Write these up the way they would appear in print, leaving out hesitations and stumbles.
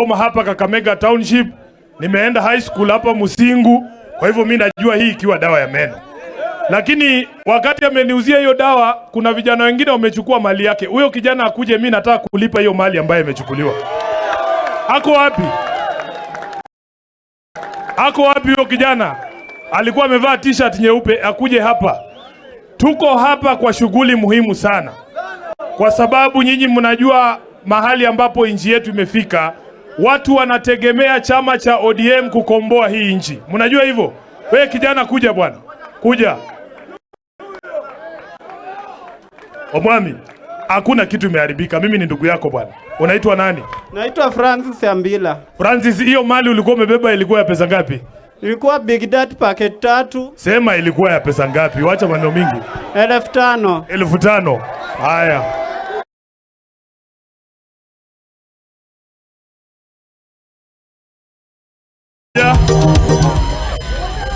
hapa Kakamega Township, nimeenda high school hapa Musingu, kwa hivyo mimi najua hii ikiwa dawa ya meno. Lakini wakati ameniuzia hiyo dawa, kuna vijana wengine wamechukua mali yake. Huyo kijana akuje, mimi nataka kulipa hiyo mali ambayo imechukuliwa. Ako wapi? Ako wapi huyo kijana? Alikuwa amevaa t-shirt nyeupe, akuje hapa. Tuko hapa kwa shughuli muhimu sana. Kwa sababu nyinyi mnajua mahali ambapo nchi yetu imefika, watu wanategemea chama cha ODM kukomboa hii nchi. Mnajua hivyo? Wewe kijana kuja bwana. Kuja. Omwami, hakuna kitu imeharibika. Mimi ni ndugu yako bwana. Unaitwa nani? Naitwa Francis Ambila. Francis, hiyo mali ulikuwa umebeba ilikuwa ya pesa ngapi? Ilikuwa Big Daddy packet 3. Sema ilikuwa ya pesa ngapi? Wacha maneno mingi. 1500. 1500. Haya.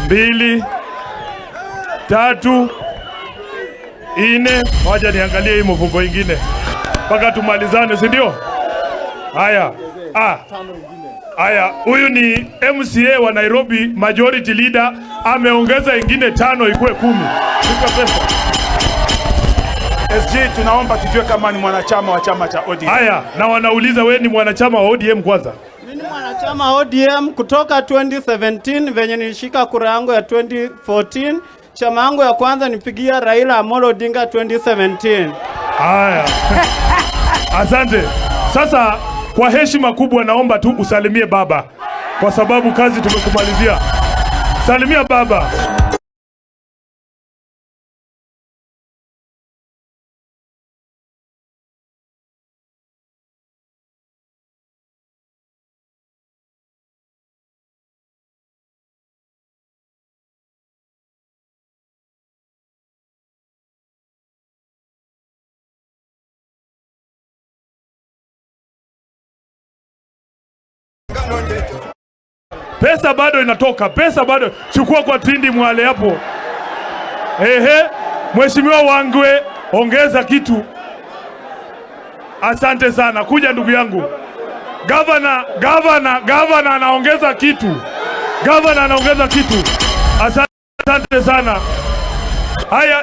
Mbili, tatu, ine. Wacha niangalie hii mfuko ingine mpaka tumalizane, si ndio? Haya. Haya, huyu ni MCA wa Nairobi, majority leader, ameongeza ingine 5 ikuwe 10. Shika pesa. SG, tunaomba tujue kama ni mwanachama wa chama cha ODM. Haya, na wanauliza wewe ni mwanachama wa ODM kwanza? Mimi ni mwanachama wa ODM kutoka 2017 venye nilishika kura yangu ya 2014. Chama yangu ya kwanza nipigia Raila Amolo Odinga 2017. Haya. Asante. Sasa kwa heshima kubwa naomba tu usalimie baba, kwa sababu kazi tumekumalizia. Salimia baba. Pesa bado inatoka, pesa bado. Chukua kwa Tindi Mwale hapo. Mheshimiwa Wangwe, ongeza kitu. Asante sana. Kuja ndugu yangu. Gavana anaongeza kitu. Gavana anaongeza kitu. Asante sana. Haya.